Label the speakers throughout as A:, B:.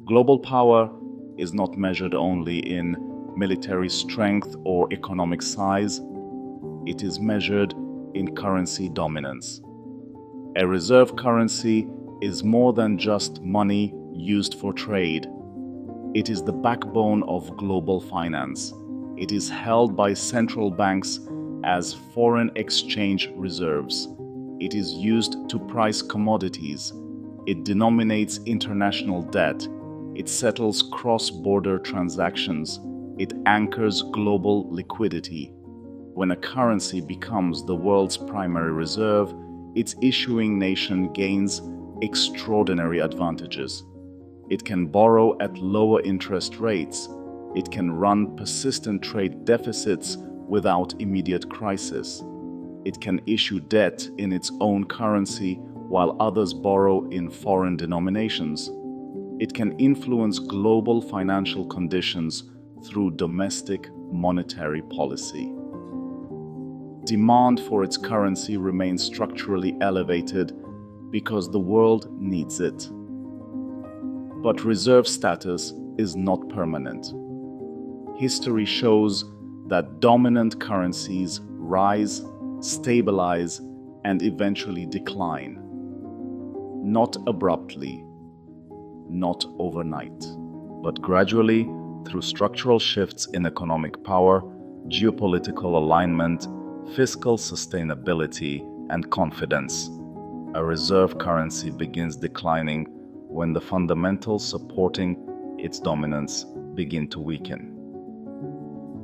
A: Global power is not measured only in military strength or economic size. It is measured in currency dominance. A reserve currency is more than just money used for trade. It is the backbone of global finance. It is held by central banks as foreign exchange reserves. It is used to price commodities. It denominates international debt. It settles cross-border transactions. It anchors global liquidity. When a currency becomes the world's primary reserve, its issuing nation gains extraordinary advantages. It can borrow at lower interest rates. It can run persistent trade deficits without immediate crisis. It can issue debt in its own currency while others borrow in foreign denominations. It can influence global financial conditions through domestic monetary policy. Demand for its currency remains structurally elevated because the world needs it. But reserve status is not permanent. History shows that dominant currencies rise, stabilize, and eventually decline. Not abruptly, not overnight, but gradually through structural shifts in economic power, geopolitical alignment, fiscal sustainability, and confidence. A reserve currency begins declining when the fundamentals supporting its dominance begin to weaken.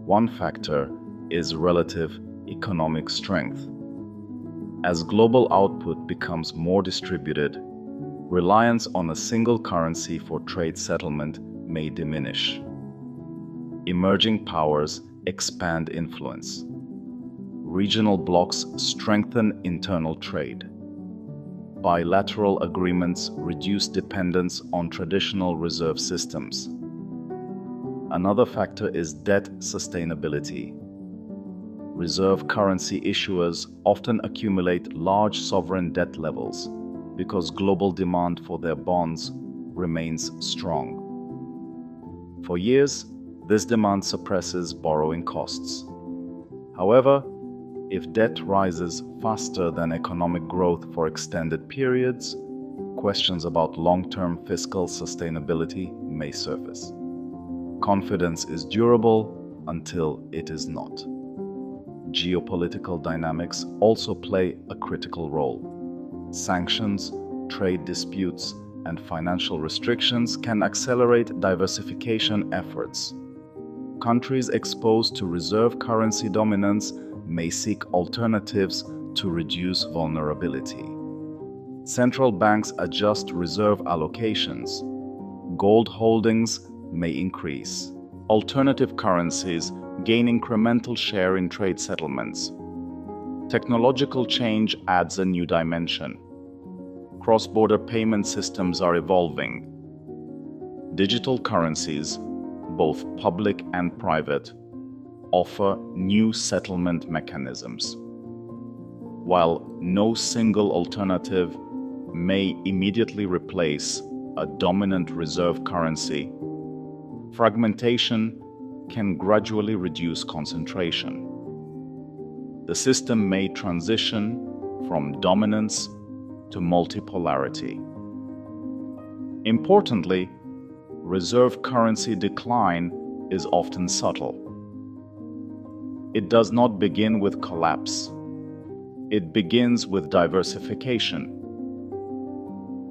A: One factor is relative economic strength. As global output becomes more distributed, reliance on a single currency for trade settlement may diminish. Emerging powers expand influence. Regional blocs strengthen internal trade. Bilateral agreements reduce dependence on traditional reserve systems. Another factor is debt sustainability. Reserve currency issuers often accumulate large sovereign debt levels because global demand for their bonds remains strong. For years, this demand suppresses borrowing costs. However, if debt rises faster than economic growth for extended periods, questions about long-term fiscal sustainability may surface. Confidence is durable until it is not. Geopolitical dynamics also play a critical role. Sanctions, trade disputes, and financial restrictions can accelerate diversification efforts. Countries exposed to reserve currency dominance may seek alternatives to reduce vulnerability. Central banks adjust reserve allocations. Gold holdings may increase. Alternative currencies gain incremental share in trade settlements. Technological change adds a new dimension. Cross-border payment systems are evolving. Digital currencies, both public and private, offer new settlement mechanisms. While no single alternative may immediately replace a dominant reserve currency, fragmentation can gradually reduce concentration. The system may transition from dominance to multipolarity. Importantly, reserve currency decline is often subtle. It does not begin with collapse. It begins with diversification.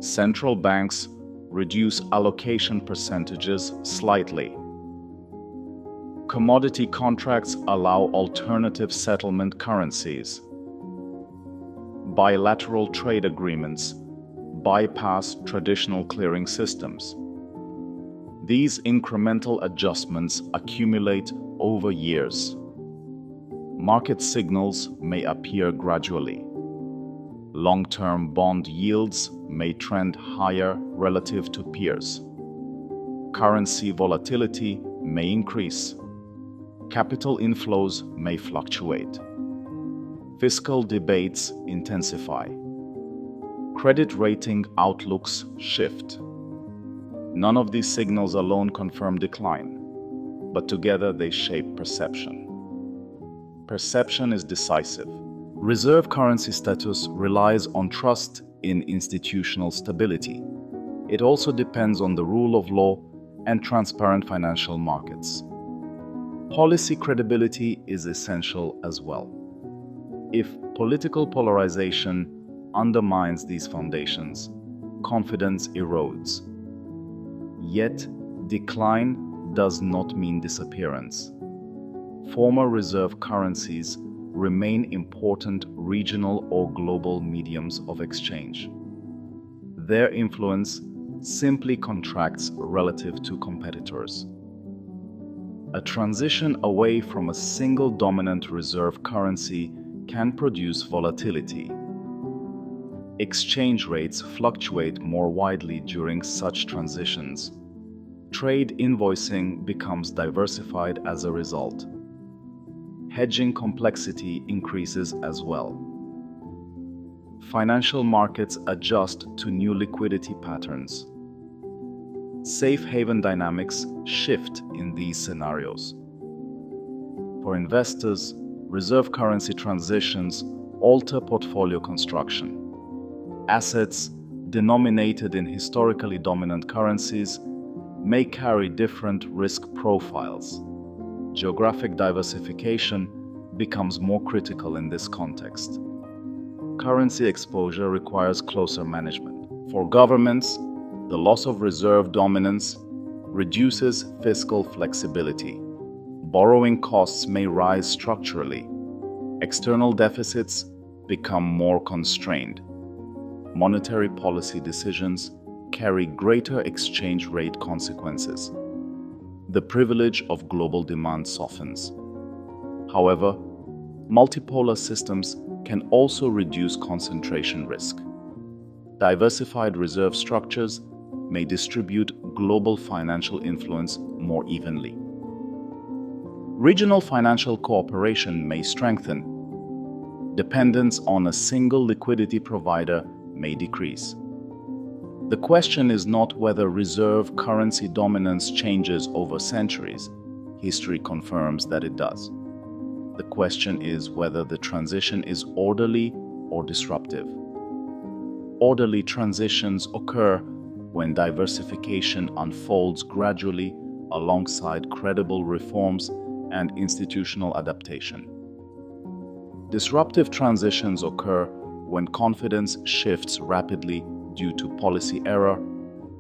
A: Central banks reduce allocation percentages slightly. Commodity contracts allow alternative settlement currencies. Bilateral trade agreements bypass traditional clearing systems. These incremental adjustments accumulate over years. Market signals may appear gradually. Long-term bond yields may trend higher relative to peers. Currency volatility may increase. Capital inflows may fluctuate. Fiscal debates intensify. Credit rating outlooks shift. None of these signals alone confirm decline, but together they shape perception. Perception is decisive. Reserve currency status relies on trust in institutional stability. It also depends on the rule of law and transparent financial markets. Policy credibility is essential as well. If political polarization undermines these foundations, confidence erodes. Yet, decline does not mean disappearance. Former reserve currencies remain important regional or global mediums of exchange. Their influence simply contracts relative to competitors. A transition away from a single dominant reserve currency can produce volatility. Exchange rates fluctuate more widely during such transitions. Trade invoicing becomes diversified as a result. Hedging complexity increases as well. Financial markets adjust to new liquidity patterns. Safe haven dynamics shift in these scenarios. For investors, reserve currency transitions alter portfolio construction. Assets denominated in historically dominant currencies may carry different risk profiles. Geographic diversification becomes more critical in this context. Currency exposure requires closer management. For governments, the loss of reserve dominance reduces fiscal flexibility. Borrowing costs may rise structurally. External deficits become more constrained. Monetary policy decisions carry greater exchange rate consequences. The privilege of global demand softens. However, multipolar systems can also reduce concentration risk. Diversified reserve structures may distribute global financial influence more evenly. Regional financial cooperation may strengthen. Dependence on a single liquidity provider may decrease. The question is not whether reserve currency dominance changes over centuries. History confirms that it does. The question is whether the transition is orderly or disruptive. Orderly transitions occur when diversification unfolds gradually alongside credible reforms and institutional adaptation. Disruptive transitions occur when confidence shifts rapidly due to policy error,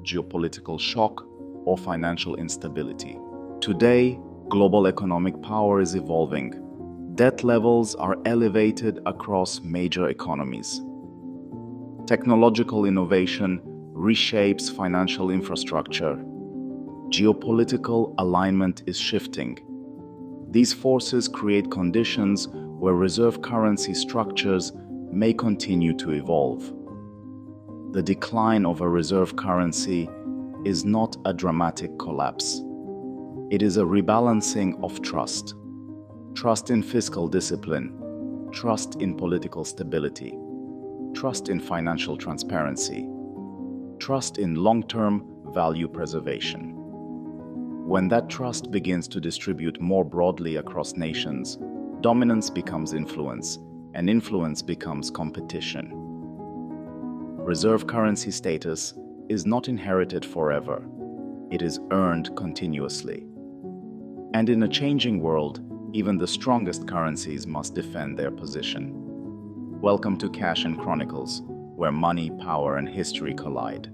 A: geopolitical shock, or financial instability. Today, global economic power is evolving. Debt levels are elevated across major economies. Technological innovation reshapes financial infrastructure. Geopolitical alignment is shifting. These forces create conditions where reserve currency structures may continue to evolve. The decline of a reserve currency is not a dramatic collapse. It is a rebalancing of trust. Trust in fiscal discipline, trust in political stability, trust in financial transparency, trust in long-term value preservation. When that trust begins to distribute more broadly across nations, dominance becomes influence, and influence becomes competition. Reserve currency status is not inherited forever. It is earned continuously. And in a changing world, even the strongest currencies must defend their position. Welcome to Cash and Chronicles, where money, power, and history collide.